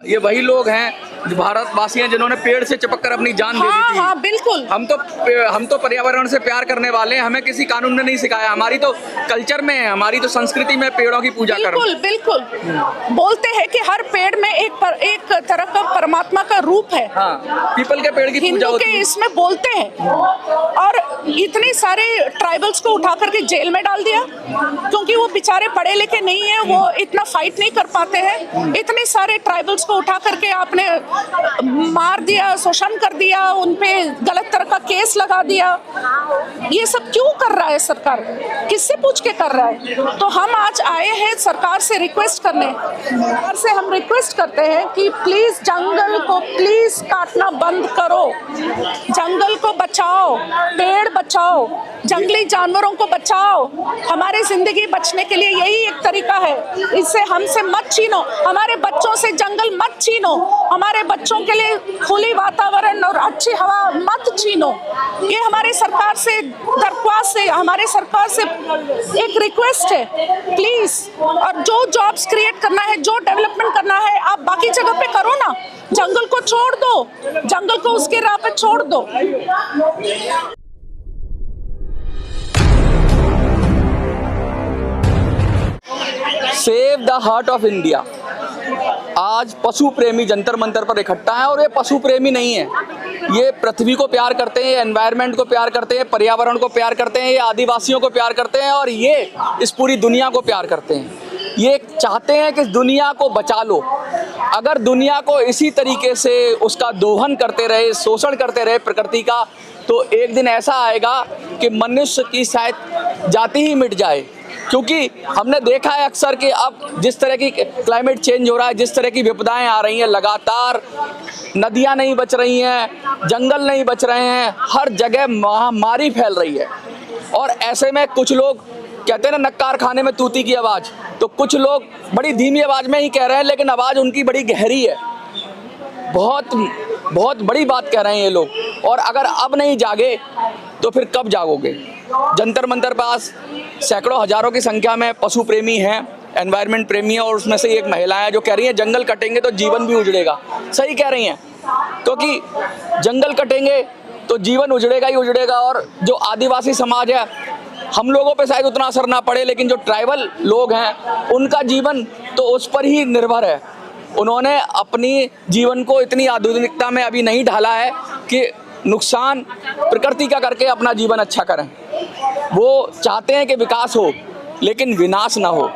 ये वही लोग हैं जो भारतवासी हैं जिन्होंने पेड़ से चिपक कर अपनी जान दे दी थी। हाँ, बिल्कुल। हम तो पर्यावरण से प्यार करने वाले हैं, हमें किसी कानून ने नहीं सिखाया। हमारी तो कल्चर में है, हमारी तो संस्कृति में पेड़ों की पूजा करना। बिल्कुल बिल्कुल। बोलते हैं कि हर पेड़ में एक तरह का परमात्मा का रूप है। हाँ, पीपल के पेड़ की पूजा हिंदू होती के है। इसमें बोलते हैं। और इतने सारे ट्राइबल्स को उठा करके जेल में डाल दिया क्योंकि वो बेचारे पढ़े लिखे नहीं है, वो इतना फाइट नहीं कर पाते हैं। इतने सारे ट्राइबल्स को उठा करके आपने मार दिया, शोषण कर दिया, उनपे गलत तरह का केस लगा दिया। ये सब क्यों कर रहा है सरकार? किससे पूछ के कर रहा है? तो हम आज आए हैं सरकार से रिक्वेस्ट करने। सरकार से हम रिक्वेस्ट करते हैं कि प्लीज जंगल को प्लीज काटना बंद करो, जंगल को बचाओ, पेड़ बचाओ, जंगली जानवरों को बचाओ। हमारी जिंदगी बचने के लिए यही एक तरीका है। इससे हमसे मत छीनो, हमारे बच्चों से जंगल मत छीनो, हमारे बच्चों के लिए खुली वातावरण और अच्छी हवा मत छीनो। ये हमारे सरकार से दरख्वास्त है, हमारे सरकार से एक रिक्वेस्ट है, प्लीज। और जो जॉब्स क्रिएट करना है, जो डेवलपमेंट करना है, आप बाकी जगह पे करो ना, जंगल को छोड़ दो, जंगल को उसके राह पे छोड़ दो। Save the heart of India. आज पशु प्रेमी जंतर मंतर पर इकट्ठा है और ये पशु प्रेमी नहीं है, ये पृथ्वी को प्यार करते हैं, एनवायरनमेंट को प्यार करते हैं, पर्यावरण को प्यार करते हैं, ये आदिवासियों को प्यार करते हैं और ये इस पूरी दुनिया को प्यार करते हैं। ये चाहते हैं कि इस दुनिया को बचा लो। अगर दुनिया को इसी तरीके से उसका दोहन करते रहे, शोषण करते रहे प्रकृति का, तो एक दिन ऐसा आएगा कि मनुष्य की शायद जाति ही मिट जाए। क्योंकि हमने देखा है अक्सर कि अब जिस तरह की क्लाइमेट चेंज हो रहा है, जिस तरह की विपदाएं आ रही हैं, लगातार नदियां नहीं बच रही हैं, जंगल नहीं बच रहे हैं, हर जगह महामारी फैल रही है। और ऐसे में कुछ लोग कहते हैं ना, नक्कार खाने में तूती की आवाज़, तो कुछ लोग बड़ी धीमी आवाज़ में ही कह रहे हैं, लेकिन आवाज़ उनकी बड़ी गहरी है। बहुत बड़ी बात कह रहे हैं ये लोग। और अगर अब नहीं जागे तो फिर कब जागोगे? जंतर मंतर पास सैकड़ों हजारों की संख्या में पशु प्रेमी हैं, एनवायरनमेंट प्रेमी हैं, और उसमें से एक महिला है जो कह रही है जंगल कटेंगे तो जीवन भी उजड़ेगा। सही कह रही हैं, क्योंकि जंगल कटेंगे तो जीवन उजड़ेगा ही उजड़ेगा। और जो आदिवासी समाज है, हम लोगों पे शायद उतना असर ना पड़े, लेकिन जो ट्राइबल लोग हैं उनका जीवन तो उस पर ही निर्भर है। उन्होंने अपनी जीवन को इतनी आधुनिकता में अभी नहीं ढाला है कि नुकसान प्रकृति का करके अपना जीवन अच्छा करें। वो चाहते हैं कि विकास हो लेकिन विनाश ना हो।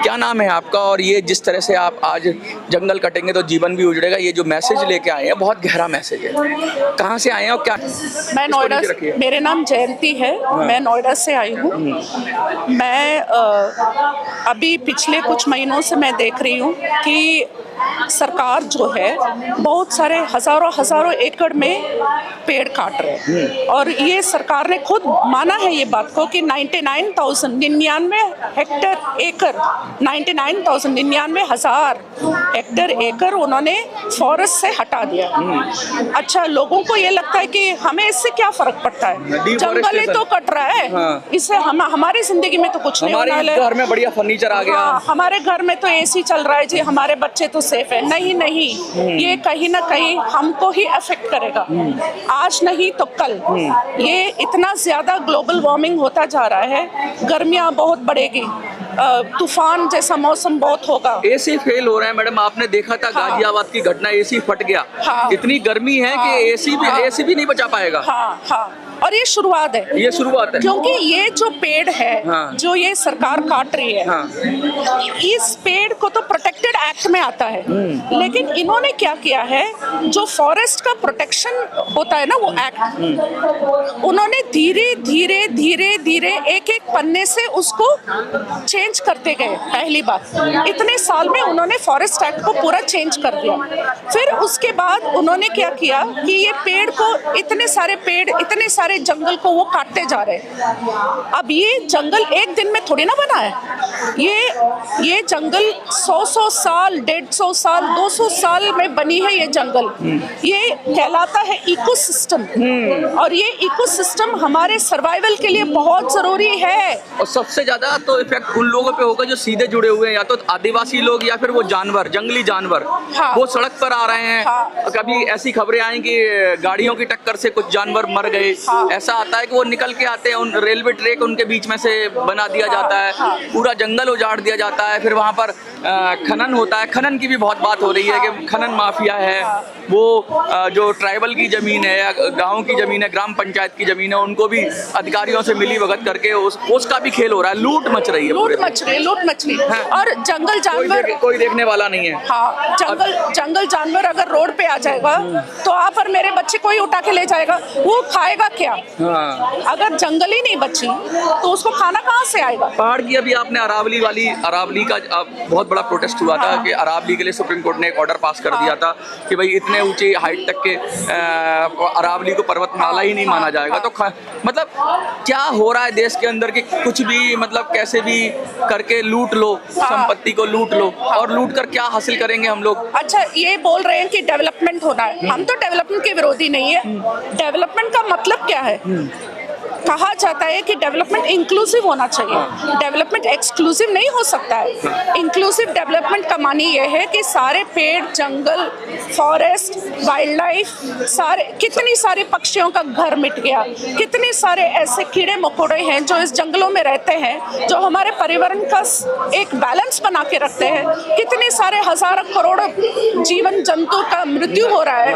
क्या नाम है आपका? और ये जिस तरह से आप आज जंगल कटेंगे तो जीवन भी उजड़ेगा, ये जो मैसेज लेके आए हैं बहुत गहरा मैसेज है। कहाँ से आए हैं और क्या? मैं नोएडा, मेरे नाम जयंती है। मैं नोएडा से आई हूँ। मैं अभी पिछले कुछ महीनों से मैं देख रही हूँ कि सरकार जो है बहुत सारे हजारों एकड़ में पेड़ काट रहे हैं। और ये सरकार ने खुद माना है ये बात को कि 99,000 हेक्टेयर एकर उन्होंने फॉरेस्ट से हटा दिया। अच्छा, लोगों को ये लगता है कि हमें इससे क्या फर्क पड़ता है, जंगल ही तो कट रहा है। हाँ। इससे हमारी जिंदगी में तो कुछ नहीं होने वाला है। घर में बढ़िया फर्नीचर आ गया। हाँ, हमारे घर में तो एसी चल रहा है जी, हमारे बच्चे तो सेफ है। नहीं, ये कहीं ना कहीं हमको ही अफेक्ट करेगा, आज नहीं तो कल। ये इतना ज्यादा ग्लोबल वार्मिंग होता जा रहा है, गर्मियां बहुत बढ़ेगी, तूफान जैसा मौसम बहुत होगा। एसी फेल हो रहे हैं मैडम, आपने देखा था गाजियाबाद की घटना, एसी फट गया। इतनी गर्मी है कि एसी भी नहीं बचा पाएगा। हाँ, और ये शुरुआत है, क्योंकि ये जो पेड़ है जो ये सरकार काट रही है, इस पेड़ को तो प्रोटेक्टेड एक्ट में आता है, लेकिन इन्होंने क्या किया है, जो फॉरेस्ट का प्रोटेक्शन होता है ना वो एक्ट, उन्होंने धीरे एक पन्ने से उसको चेंज करते गए। पहली बात, इतने साल में उन्होंने फॉरेस्ट एक्ट को पूरा चेंज कर दिया। फिर उसके बाद उन्होंने क्या किया कि ये पेड़ को, इतने सारे जंगल को वो काटते जा रहे हैं। अब ये जंगल एक दिन में थोड़ी ना बना है, ये जंगल 100 साल, 150 साल, 200 साल में बनी है ये जंगल। ये कहलाता है इकोसिस्टम, और ये इकोसिस्टम हमारे सर्वाइवल के लिए बहुत जरूरी है। और सबसे ज्यादा तो इफेक्ट उन लोगों पे होगा जो सीधे जुड़े हुए हैं, या तो आदिवासी लोग या फिर वो जानवर, जंगली जानवर। हाँ। वो सड़क पर आ रहे हैं। हाँ। कभी ऐसी खबरें आई कि गाड़ियों की टक्कर से कुछ जानवर मर गए। हाँ। ऐसा आता है कि वो निकल के आते हैं, उन रेलवे ट्रैक उनके बीच में से बना दिया जाता है। हाँ। पूरा जंगल उजाड़ दिया जाता है। फिर वहाँ पर खनन होता है। खनन की भी बहुत बात हो रही है कि खनन माफिया है। वो जो ट्राइबल की जमीन है या गाँव की जमीन है, ग्राम पंचायत की जमीन है, उनको भी अधिकारियों से मिली भगत करके उसका भी खेल हो रहा है। लूट मच रही है, लूट मच रही है। हाँ। और जंगल जानवर कोई देखने वाला नहीं है। हाँ, जंगल जानवर अगर रोड पे आ जाएगा तो आप और मेरे बच्चे कोई उठा के ले जाएगा, वो खाएगा क्या? हाँ। अगर जंगल ही नहीं बची तो उसको खाना कहाँ से आएगा? पहाड़ की अभी आपने अरावली का बहुत बड़ा प्रोटेस्ट हुआ था कि अरावली के लिए सुप्रीम कोर्ट ने एक ऑर्डर पास कर दिया था कि भाई इतने ऊंचे हाइट तक के अरावली को पर्वतमाला ही नहीं माना जाएगा। तो मतलब क्या हो रहा है देश के अंदर कि कुछ भी मतलब कैसे भी करके लूट लो, संपत्ति को लूट लो, और लूट कर क्या हासिल करेंगे हम लोग? अच्छा, ये बोल रहे हैं कि डेवलपमेंट होना है। हम तो डेवलपमेंट के विरोधी नहीं है। डेवलपमेंट का मतलब क्या है? कहा जाता है कि डेवलपमेंट इंक्लूसिव होना चाहिए। डेवलपमेंट एक्सक्लूसिव नहीं हो सकता है। इंक्लूसिव डेवलपमेंट का मानी ये है कि सारे पेड़, जंगल, फॉरेस्ट, वाइल्ड लाइफ, सारे कितनी सारे पक्षियों का घर मिट गया, कितने सारे ऐसे कीड़े मकोड़े हैं जो इस जंगलों में रहते हैं, जो हमारे पर्यावरण का एक बैलेंस बना के रखते हैं। कितने सारे हजारों करोड़ों जीवन जंतु का मृत्यु हो रहा है।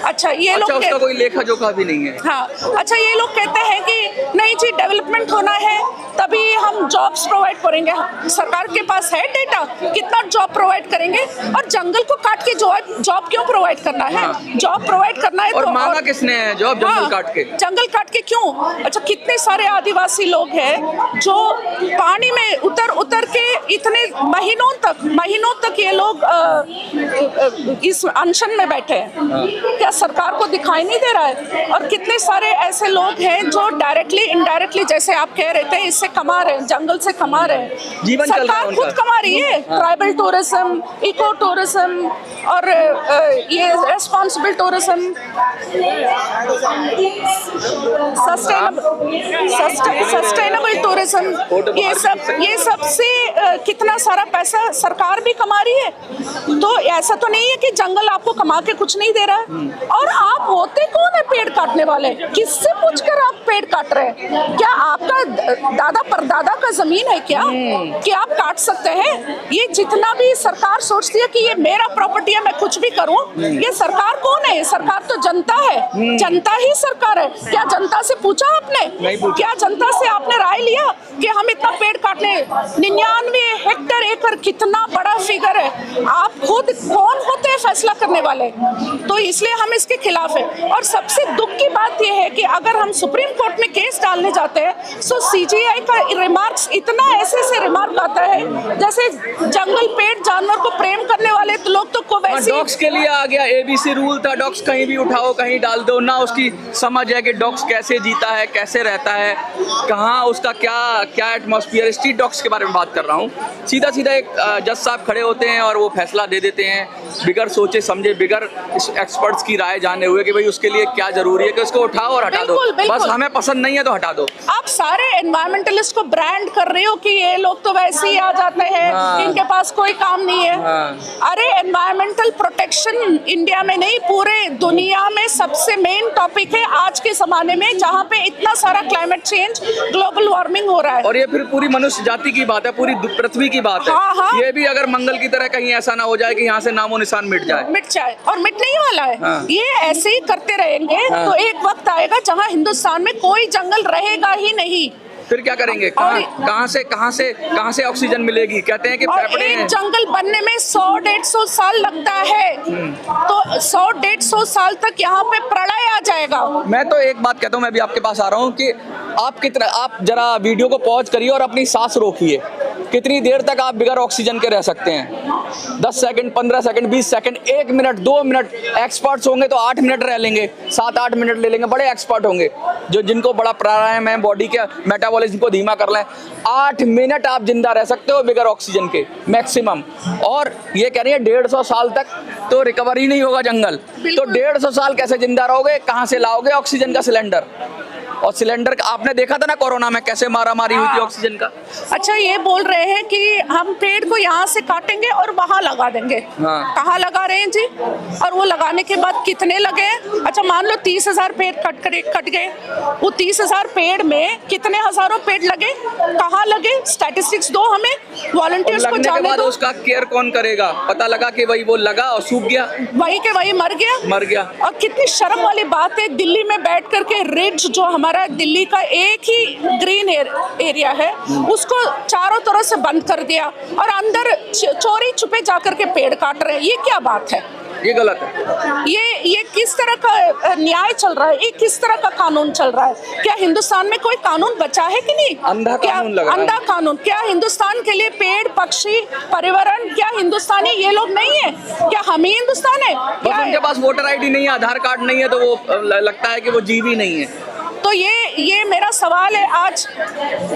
अच्छा, ये लोग उसका कोई लेखा जोखा भी नहीं है। हाँ, अच्छा, ये लोग कहते हैं कि नहीं जी, डेवलपमेंट होना है तभी हम जॉब्स प्रोवाइड करेंगे। सरकार के पास है डेटा, कितना जॉब प्रोवाइड करेंगे? और जंगल को काट के जॉब क्यों प्रोवाइड करना है? जॉब प्रोवाइड करना है और तो मांगा किसने है जॉब? जंगल काट के। जंगल काट के क्यों? अच्छा, कितने सारे आदिवासी लोग हैं जो पानी में उतर के इतने महीनों तक ये लोग इस अनशन में बैठे हैं। क्या सरकार को दिखाई नहीं दे रहा है? और कितने सारे ऐसे लोग हैं जो डायरेक्टली इनडायरेक्टली, जैसे आप कह रहे थे, इससे कमा रहे हैं, जंगल से कमा रहे हैं। जीवन चल रहा है सरकार खुद कमा रही है। ट्राइबल टूरिज्म, इको टूरिज्म और ये रेस्पॉन्सिबल टूरिज्म, सस्टेनेबल टूरिज्म, ये सब से कितना सारा पैसा सरकार भी कमा रही है। तो ऐसा तो नहीं है कि जंगल आपको कमा के कुछ नहीं दे रहा है। और आप होते कौन है पेड़ काटने वाले? किससे पूछकर आप पेड़ काट रहे हैं? क्या आपका दादा परदादा का जमीन है क्या कि आप काट सकते हैं? ये जितना भी सरकार सोचती है कि ये मेरा प्रॉपर्टी है, मैं कुछ भी करूं, ये सरकार कौन है? सरकार तो जनता है। जनता ही सरकार है। क्या जनता से पूछा आपने? नहीं पूछा। क्या जनता से आपने राय लिया कि हम इतना पेड़ काटने? 99 हेक्टेयर एकड़ कितना बड़ा फिगर है। आप खुद कौन होते हैं फैसला करने वाले? तो इसलिए हम इसके खिलाफ है। और सबसे दुख की बात यह है कि अगर हम सुप्रीम कोर्ट में केस डालने जाते हैं तो सीजीआई का रिमार्क्स इतना ऐसे रिमार्क आता है जैसे जंगल, पेड़, जानवर को प्रेम करने वाले तो लोग तो वैसे डॉग्स के लिए आ गया। एबीसी रूल था, डॉग्स कहीं भी उठाओ, कहीं डाल दो ना। उसकी समझ है कि डॉग्स कैसे जीता है, कैसे रहता है, कहाँ उसका क्या एटमॉस्फेयर। स्ट्रीट डॉग्स के बारे में बात कर रहा हूँ। सीधा एक जज साहब खड़े होते हैं और वो फैसला दे देते हैं बिगर सोचे समझे, बिगर एक्सपर्ट्स की राय जाने हुए कि भाई उसके लिए क्या जरूरी है कि उसको उठाओ और हटा दो। बस हमें पसंद नहीं है तो हटा दो। आप सारे एनवायरमेंटलिस्ट को ब्रांड कर रहे हो कि ये लोग तो वैसे ही आ जाते हैं, इनके पास कोई काम नहीं है। अरे, एनवायरमेंटल प्रोटेक्शन इंडिया में नहीं, पूरे दुनिया में सबसे मेन टॉपिक है आज के जमाने में, जहाँ पे इतना सारा क्लाइमेट चेंज, ग्लोबल वार्मिंग हो रहा है। और ये फिर पूरी मनुष्य जाति की बात है, पूरी पृथ्वी की बात है। ये भी अगर मंगल की तरह कहीं ऐसा ना हो जाए कि यहाँ से नामो निशान मिट जाए और मिटने ही वाला है। ये ऐसे ही करते रहेंगे तो एक वक्त आएगा जहाँ हिंदुस्तान में कोई जंगल रहेगा ही नहीं। फिर क्या करेंगे? कहाँ से ऑक्सीजन मिलेगी? कहते हैं कि एक जंगल बनने में 100-150 साल लगता है। तो 100-150 साल तक यहाँ पे प्रलय आ जाएगा। मैं तो एक बात कहता हूँ, मैं भी आपके पास आ रहा हूँ कि आप जरा वीडियो को पॉज करिए और अपनी सांस रोकिए। कितनी देर तक आप बिगर ऑक्सीजन के रह सकते हैं? 10 second, 15 second, 20 second, 1 minute, 2 minute. Experts होंगे तो 8 मिनट रह लेंगे, 7-8 मिनट ले लेंगे। बड़े एक्सपर्ट होंगे जो जिनको बड़ा प्राणायाम है, बॉडी के मेटाबॉलिज्म को धीमा कर लें। 8 मिनट आप जिंदा रह सकते हो बिगर ऑक्सीजन के मैक्सिमम। और ये कह रही है 150 साल तक तो रिकवरी नहीं होगा जंगल। तो 150 साल कैसे जिंदा रहोगे? कहाँ से लाओगे ऑक्सीजन का सिलेंडर? और सिलेंडर आपने देखा था ना कोरोना में कैसे मारामारी हुई थी ऑक्सीजन का। अच्छा, ये बोल रहे हैं कि हम पेड़ को यहाँ से काटेंगे और वहाँ लगा देंगे। हाँ। कहाँ लगा रहे हैं जी? और वो लगाने के बाद कितने लगे? अच्छा, मान लो 30,000 पेड़ कट गए। वो 30,000 पेड़ में कितने हजारों पेड़ लगे? कहाँ लगे? स्टैटिस्टिक्स दो हमें, वॉलंटियर्स को जाने दो। उसका केयर कौन करेगा? पता लगा कि भाई वो लगा और सूख गया, वही के वही मर गया। और कितनी शर्म वाली बात है, दिल्ली में बैठ करके रिज, जो हमारा दिल्ली का एक ही ग्रीन एरिया है, उसको चारों तरफ से बंद कर दिया और अंदर चोरी छुपे जाकर के पेड़ काट रहे हैं। ये क्या बात है? ये गलत है। ये किस तरह का न्याय चल रहा है? ये किस तरह का कानून चल रहा है? क्या हिंदुस्तान में कोई कानून बचा है कि नहीं? अंधा कानून लगा है। अंधा कानून। क्या हिंदुस्तान के लिए पेड़, पक्षी, पर्यावरण, क्या हिंदुस्तानी ये लोग नहीं है? क्या हम ही हिंदुस्तान है? क्या उनके पास वोटर आईडी नहीं है, आधार कार्ड नहीं है, तो वो लगता है कि वो जीव ही नहीं है। तो ये मेरा सवाल है आज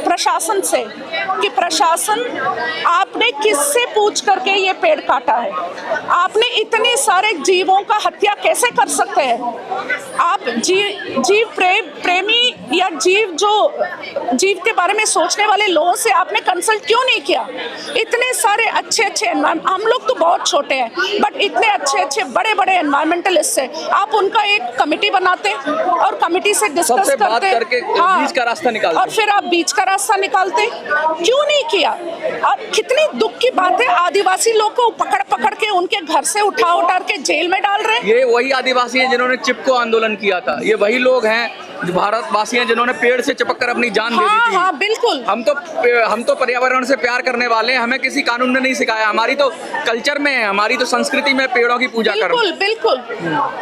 प्रशासन से कि प्रशासन, आपने किससे पूछ करके ये पेड़ काटा है? आपने इतने सारे जीवों का हत्या कैसे कर सकते हैं? आप जीव प्रेमी या जीव के बारे में सोचने वाले लोगों से आपने कंसल्ट क्यों नहीं किया? इतने सारे अच्छे हम लोग तो बहुत छोटे हैं, बट इतने अच्छे बड़े एनवायरमेंटलिस्ट है, आप उनका एक कमेटी बनाते और कमिटी से डिस्कस बात करके बीच का रास्ता निकालते, और फिर आप बीच का रास्ता निकालते। क्यों नहीं किया? और कितनी दुख की बात है, आदिवासी लोग को पकड़ के उनके घर से उठा के जेल में डाल रहे हैं। ये वही आदिवासी हैं जिन्होंने चिपको आंदोलन किया था। ये वही लोग हैं जो भारतवासी हैं जिन्होंने पेड़ से चिपक कर अपनी जान दे दी थी। हाँ, बिल्कुल। हम तो पर्यावरण से प्यार करने वाले हैं, हमें किसी कानून ने नहीं सिखाया। हमारी तो कल्चर में है, हमारी तो संस्कृति में पेड़ों की पूजा करना। बिल्कुल।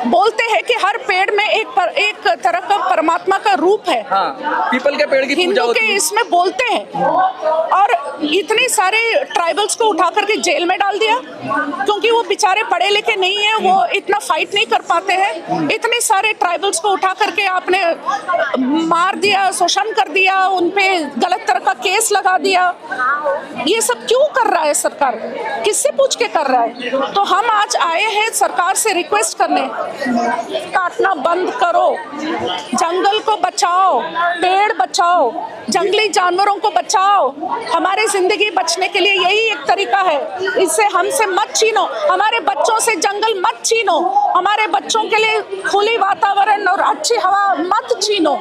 बोलते हैं कि हर पेड़ में एक तरह का परमात्मा का रूप है। हाँ, पीपल के पेड़ की पूजा होती है। हिंदू के इसमें बोलते हैं। और इतने सारे ट्राइबल्स को उठा करके जेल में डाल दिया क्योंकि वो बेचारे पढ़े लिखे नहीं है, वो इतना फाइट नहीं कर पाते हैं। इतने सारे ट्राइबल्स को उठा करके आपने मार दिया, शोषण कर दिया, उनपे गलत तरह का केस लगा दिया। ये सब क्यों कर रहा है सरकार? किससे पूछ के कर रहा है? तो हम आज आए हैं सरकार से रिक्वेस्ट करने, काटना बंद करो, जंगल को बचाओ, पेड़ बचाओ, जंगली जानवरों को बचाओ। हमारी जिंदगी बचने के लिए यही एक तरीका है। इससे हमसे मत छीनो, हमारे बच्चों से जंगल मत छीनो, हमारे बच्चों के लिए खुली वातावरण और अच्छी हवा मत छीनो।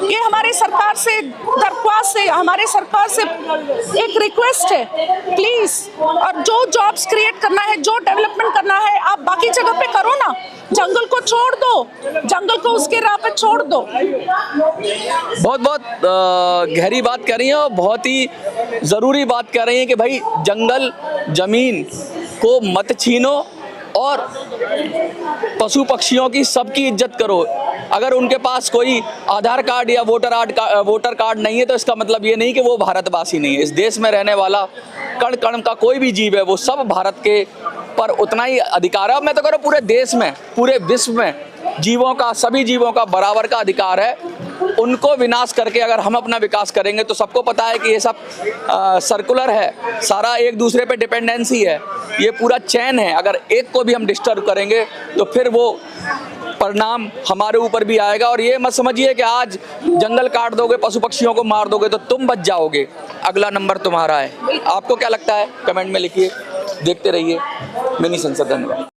ये हमारे सरकार से दरख्वास्त है, हमारे सरकार से एक रिक्वेस्ट है, प्लीज। और जो जॉब्स क्रिएट करना है, जो डेवलपमेंट करना है, आप बाकी जगह पे करो ना, जंगल को छोड़ दो, जंगल को उसके राह पे छोड़ दो। बहुत गहरी बात कर रही हैं और बहुत ही ज़रूरी बात कर रही हैं कि भाई जंगल जमीन को मत छीनो और पशु पक्षियों की सबकी इज्जत करो। अगर उनके पास कोई आधार कार्ड या वोटर कार्ड नहीं है तो इसका मतलब ये नहीं कि वो भारतवासी नहीं है। इस देश में रहने वाला कण कण का कोई भी जीव है, वो सब भारत के पर उतना ही अधिकार है। मैं तो कह रहा हूँ पूरे देश में, पूरे विश्व में जीवों का, सभी जीवों का बराबर का अधिकार है। उनको विनाश करके अगर हम अपना विकास करेंगे तो सबको पता है कि ये सब सर्कुलर है, सारा एक दूसरे पे डिपेंडेंसी है, ये पूरा चैन है। अगर एक को भी हम डिस्टर्ब करेंगे तो फिर वो परिणाम हमारे ऊपर भी आएगा। और ये मत समझिए कि आज जंगल काट दोगे, पशु पक्षियों को मार दोगे तो तुम बच जाओगे, अगला नंबर तुम्हारा है। आपको क्या लगता है? कमेंट में लिखिए। देखते रहिए मिनी संसद। धन्यवाद।